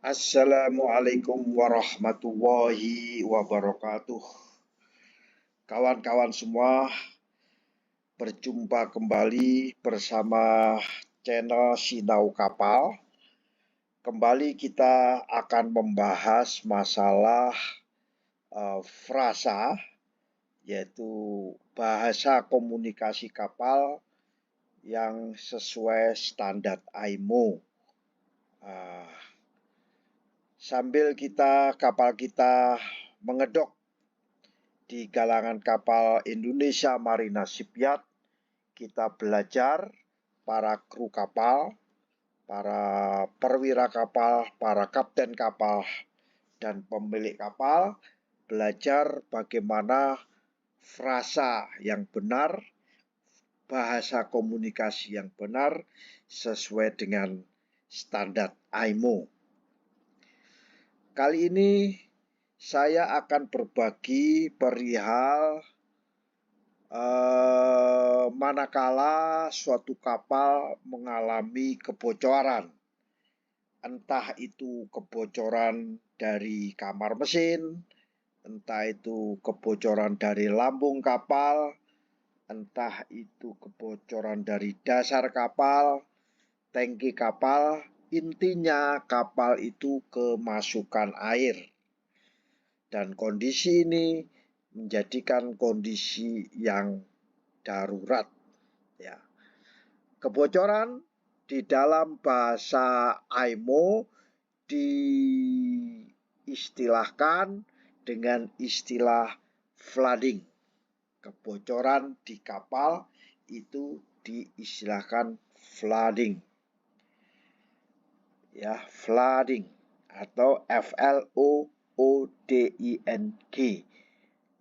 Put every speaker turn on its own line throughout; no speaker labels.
Assalamualaikum warahmatullahi wabarakatuh. Kawan-kawan semua, berjumpa kembali bersama channel Sinau Kapal. Kembali kita akan membahas masalah frasa, yaitu bahasa komunikasi kapal yang sesuai standar IMO. Sambil kapal kita mengedok di galangan kapal Indonesia Marina Shipyard, kita belajar para kru kapal, para perwira kapal, para kapten kapal, dan pemilik kapal belajar bagaimana frasa yang benar, bahasa komunikasi yang benar sesuai dengan standar IMO. Kali ini saya akan berbagi perihal manakala suatu kapal mengalami kebocoran. Entah itu kebocoran dari kamar mesin, entah itu kebocoran dari lambung kapal, entah itu kebocoran dari dasar kapal, tangki kapal. Intinya kapal itu kemasukan air. Dan kondisi ini menjadikan kondisi yang darurat. Ya. Kebocoran di dalam bahasa IMO diistilahkan dengan istilah flooding. Kebocoran di kapal itu diistilahkan flooding. Ya, flooding atau FLOODING,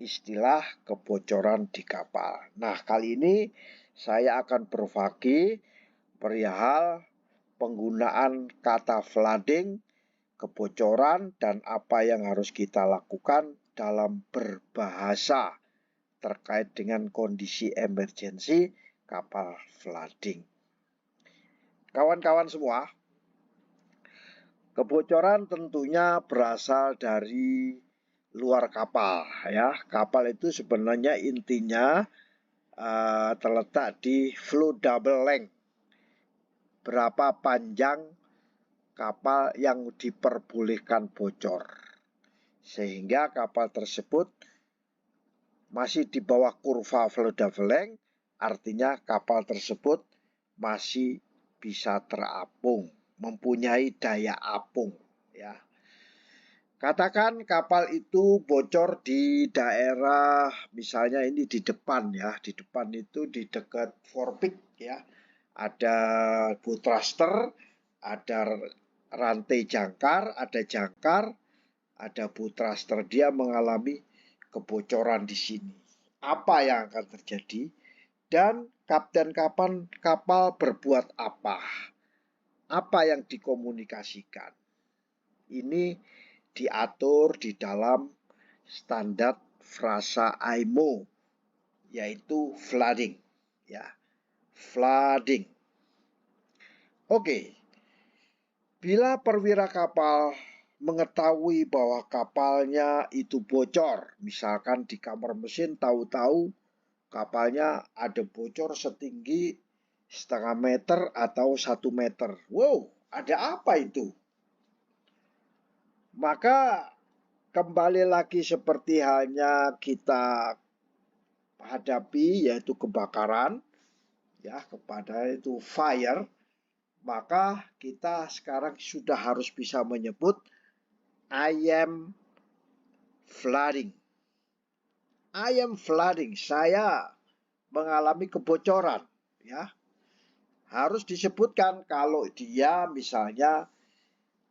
istilah kebocoran di kapal. Nah, kali ini saya akan berbagi perihal penggunaan kata flooding, kebocoran, dan apa yang harus kita lakukan dalam berbahasa terkait dengan kondisi emergensi kapal flooding. Kawan-kawan semua, kebocoran tentunya berasal dari luar kapal, ya. Kapal itu sebenarnya intinya terletak di flow double length. Berapa panjang kapal yang diperbolehkan bocor, sehingga kapal tersebut masih di bawah kurva flow double length, artinya kapal tersebut masih bisa terapung, mempunyai daya apung, ya. Katakan kapal itu bocor di daerah, misalnya ini di depan, ya. Di depan itu di dekat forepik, ya. Ada bow thruster, ada rantai jangkar, ada bow thruster. Dia mengalami kebocoran di sini. Apa yang akan terjadi? Dan kapten kapal berbuat apa? Apa yang dikomunikasikan? Ini diatur di dalam standar frasa IMO, yaitu flooding, ya. Flooding. Oke. Bila perwira kapal mengetahui bahwa kapalnya itu bocor, misalkan di kamar mesin, tahu-tahu kapalnya ada bocor setinggi setengah meter atau 1 meter. Wow, ada apa itu? Maka kembali lagi seperti halnya kita hadapi, yaitu kebakaran, ya, kepada itu fire, maka kita sekarang sudah harus bisa menyebut I am flooding. I am flooding. Saya mengalami kebocoran, ya. Harus disebutkan kalau dia misalnya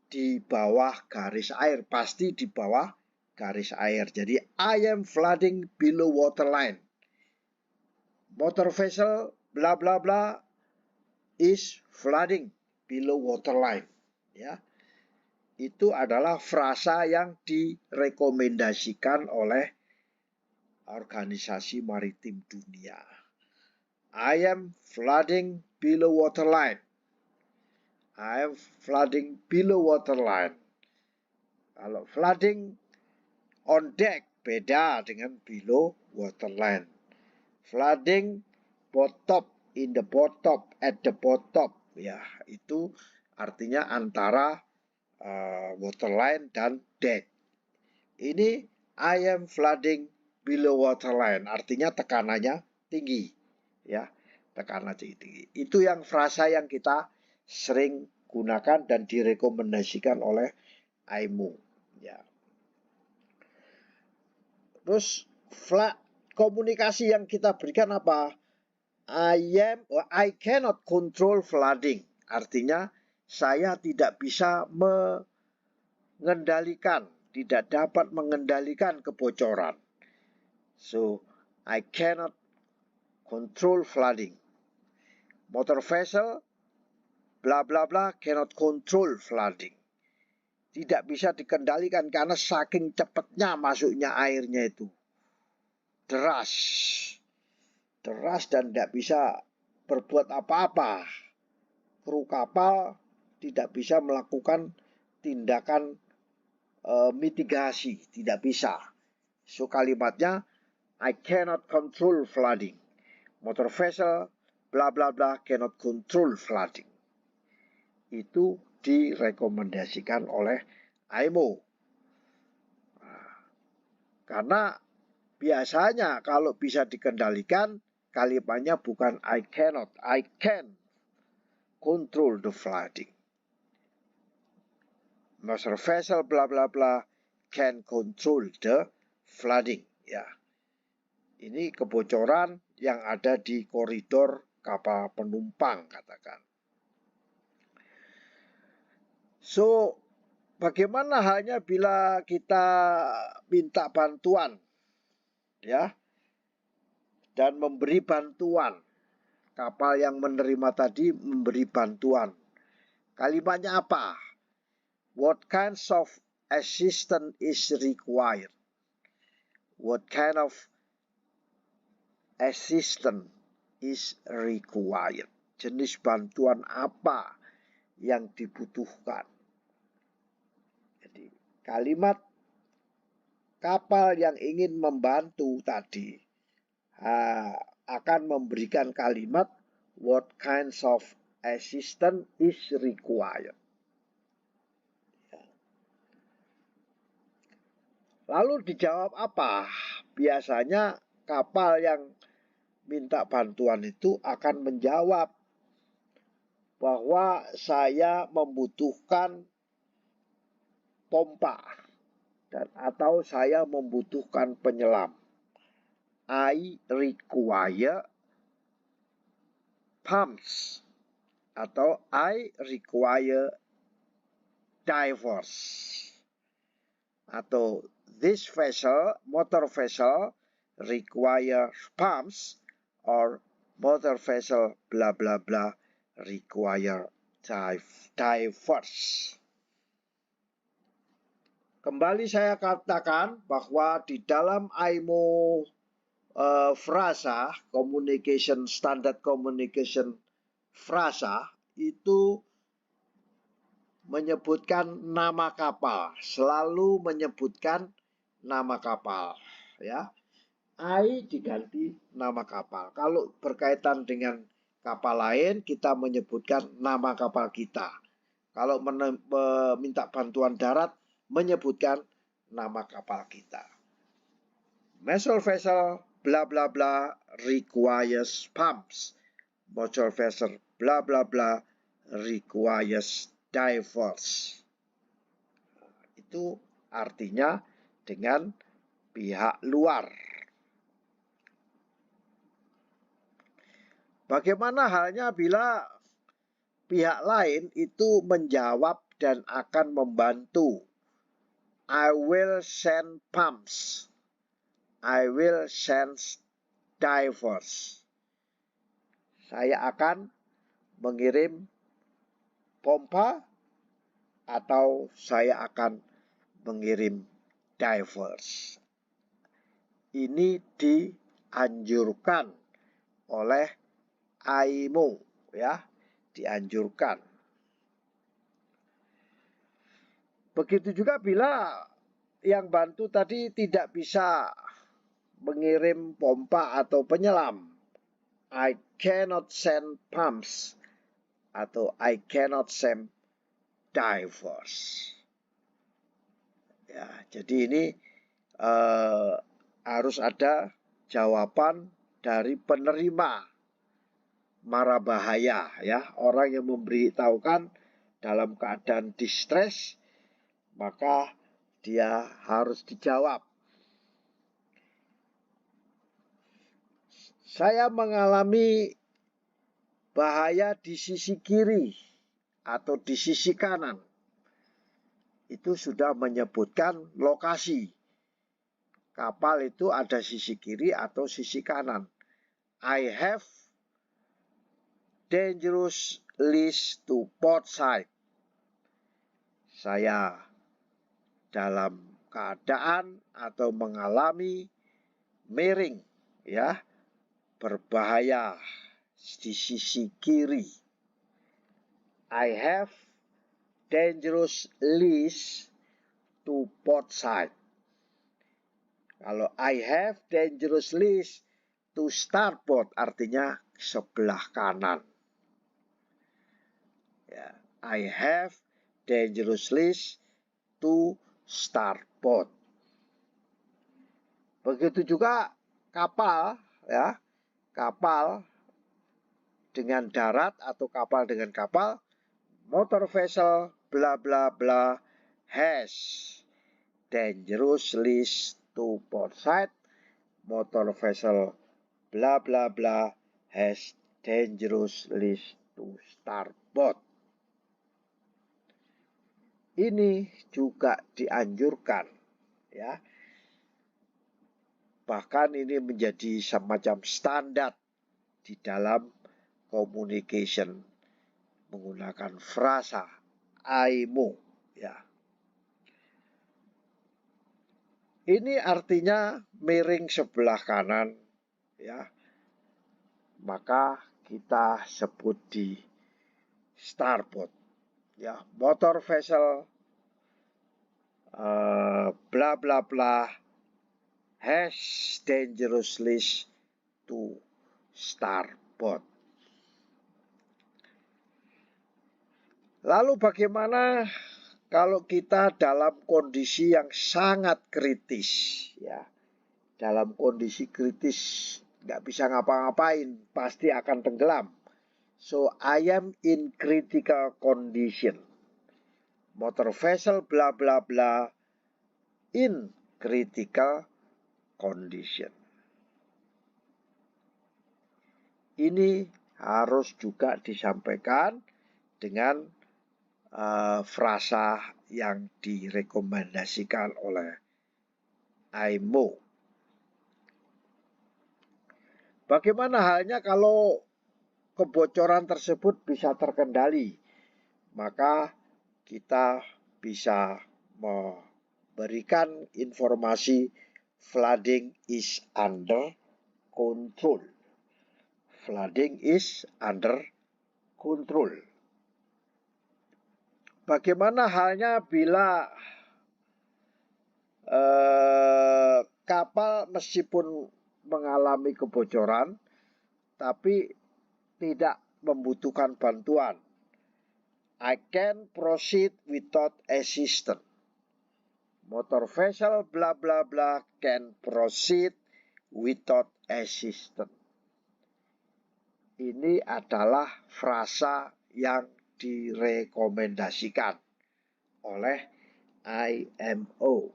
di bawah garis air, pasti di bawah garis air. Jadi I am flooding below waterline. Motor vessel bla bla bla is flooding below waterline, ya. Itu adalah frasa yang direkomendasikan oleh Organisasi Maritim Dunia. I am flooding below waterline. I am flooding below waterline. Kalau flooding on deck beda dengan below waterline. Flooding bottom, in the bottom, at the bottom, ya itu artinya antara waterline dan deck. Ini I am flooding below waterline, artinya tekanannya tinggi, ya tekanan tinggi. Itu yang frasa yang kita sering gunakan dan direkomendasikan oleh IMO, ya. Terus komunikasi yang kita berikan apa? I cannot control flooding. Artinya saya tidak bisa mengendalikan, tidak dapat mengendalikan kebocoran. So I cannot control flooding. Motor vessel bla bla bla cannot control flooding. Tidak bisa dikendalikan karena saking cepatnya masuknya airnya itu. Deras dan tidak bisa berbuat apa-apa. Kru kapal tidak bisa melakukan tindakan mitigasi, tidak bisa. So kalimatnya I cannot control flooding. Motor vessel bla bla bla cannot control flooding. Itu direkomendasikan oleh IMO. Karena biasanya kalau bisa dikendalikan, kalimatnya bukan I cannot, I can control the flooding. Motor vessel bla bla bla can control the flooding, ya. Ini kebocoran yang ada di koridor kapal penumpang, katakan. So, bagaimana halnya bila kita minta bantuan, ya, dan memberi bantuan? Kapal yang menerima tadi memberi bantuan. Kalimatnya apa? What kinds of assistance is required? What kind of assistance is required? Jenis bantuan apa yang dibutuhkan? Jadi kalimat kapal yang ingin membantu tadi akan memberikan kalimat what kinds of assistance is required. Lalu dijawab apa? Biasanya kapal yang minta bantuan itu akan menjawab bahwa saya membutuhkan pompa atau saya membutuhkan penyelam. I require pumps atau I require divers. Atau this vessel, motor vessel requires pumps or motor vessel bla bla bla require divers. Kembali saya katakan bahwa di dalam IMO frasa, standard communication frasa itu menyebutkan nama kapal, selalu menyebutkan nama kapal, ya. I diganti nama kapal. Kalau berkaitan dengan kapal lain, kita menyebutkan nama kapal kita. Kalau meminta bantuan darat, menyebutkan nama kapal kita. Motor vessel bla bla bla requires pumps. Motor vessel bla bla bla requires divers. Itu artinya dengan pihak luar. Bagaimana halnya bila pihak lain itu menjawab dan akan membantu? I will send pumps. I will send divers. Saya akan mengirim pompa atau saya akan mengirim divers. Ini dianjurkan oleh IMO, ya, dianjurkan. Begitu juga bila yang bantu tadi tidak bisa mengirim pompa atau penyelam. I cannot send pumps atau I cannot send divers. Ya, jadi ini harus ada jawaban dari penerima mara bahaya, ya, orang yang memberitahukan dalam keadaan distress, maka dia harus dijawab. Saya mengalami bahaya di sisi kiri atau di sisi kanan. Itu sudah menyebutkan lokasi. Kapal itu ada sisi kiri atau sisi kanan. I have dangerous lease to port side. Saya dalam keadaan atau mengalami miring, ya, berbahaya di sisi kiri. I have dangerous lease to port side. Kalau I have dangerous lease to starboard artinya sebelah kanan. Ya, I have dangerous lease to starboard. Begitu juga kapal, ya, kapal dengan darat atau kapal dengan kapal, motor vessel bla bla bla has dangerous lease to port side. Motor vessel bla bla bla has dangerous lease to starboard. Ini juga dianjurkan, ya. Bahkan ini menjadi semacam standar di dalam communication menggunakan frasa AIMO, ya. Ini artinya miring sebelah kanan, ya. Maka kita sebut di starboard, ya. Motor vessel bla bla bla has dangerous lease to starboard. Lalu bagaimana kalau kita dalam kondisi yang sangat kritis, ya, dalam kondisi kritis nggak bisa ngapa-ngapain, pasti akan tenggelam. So I am in critical condition. Motor vessel bla bla bla in critical condition. Ini harus juga disampaikan dengan frasa yang direkomendasikan oleh AIMO. Bagaimana halnya kalau kebocoran tersebut bisa terkendali? Maka kita bisa memberikan informasi flooding is under control. Flooding is under control. Bagaimana halnya bila kapal meskipun mengalami kebocoran tapi tidak membutuhkan bantuan? I can proceed without assistance. Motor vessel bla bla bla can proceed without assistance. Ini adalah frasa yang direkomendasikan oleh IMO.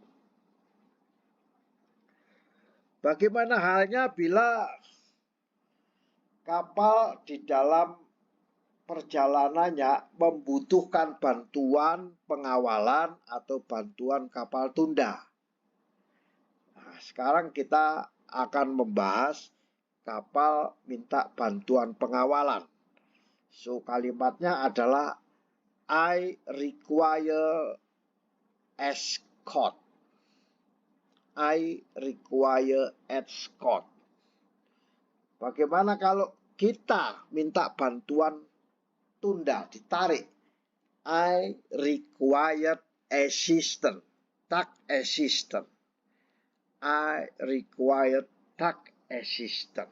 Bagaimana halnya bila kapal di dalam perjalanannya membutuhkan bantuan pengawalan atau bantuan kapal tunda? Nah, sekarang kita akan membahas kapal minta bantuan pengawalan. So kalimatnya adalah I require escort. I require escort. Bagaimana kalau kita minta bantuan tunda, ditarik? I require assistant. Task assistant. I require task assistant.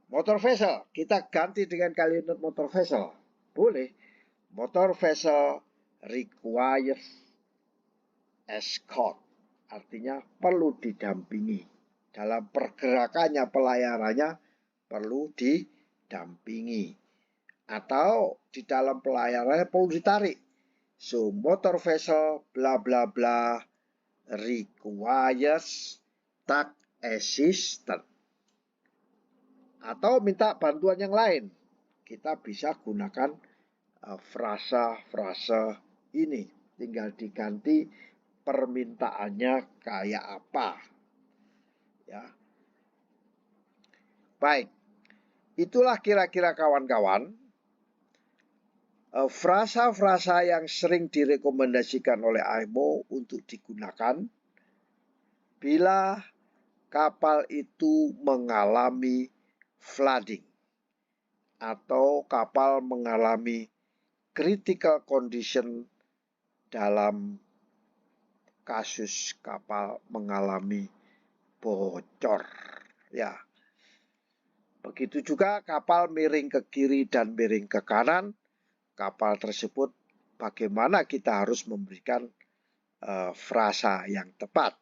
Motor vessel, kita ganti dengan kalimat motor vessel. Boleh. Motor vessel requires escort. Artinya perlu didampingi. Dalam pergerakannya, pelayarannya perlu didampingi. Atau di dalam pelayarannya perlu ditarik. So, motor vessel bla bla bla requires task assistant. Atau minta bantuan yang lain. Kita bisa gunakan frasa-frasa ini. Tinggal diganti permintaannya kayak apa. Ya. Baik. Itulah kira-kira kawan-kawan frasa-frasa yang sering direkomendasikan oleh IMO untuk digunakan bila kapal itu mengalami flooding atau kapal mengalami critical condition dalam kasus kapal mengalami bocor. Ya. Begitu juga kapal miring ke kiri dan miring ke kanan. Kapal tersebut bagaimana kita harus memberikan frasa yang tepat.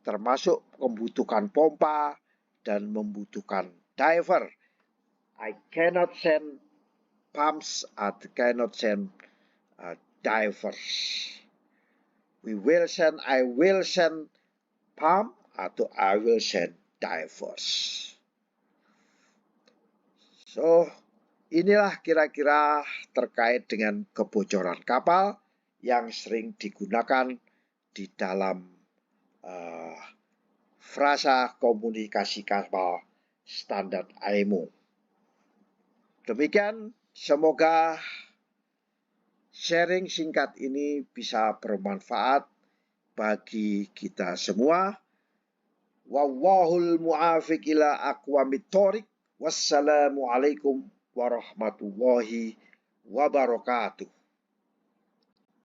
Termasuk membutuhkan pompa dan membutuhkan diver. I cannot send pumps, I cannot send divers. I will send pump atau I will send divers. So, inilah kira-kira terkait dengan kebocoran kapal yang sering digunakan di dalam frasa komunikasi kapal standar IMO. Demikian, semoga sharing singkat ini bisa bermanfaat bagi kita semua. Wallahul mu'afiq ila aqwamit thoriq. Wassalamualaikum warahmatullahi wabarakatuh.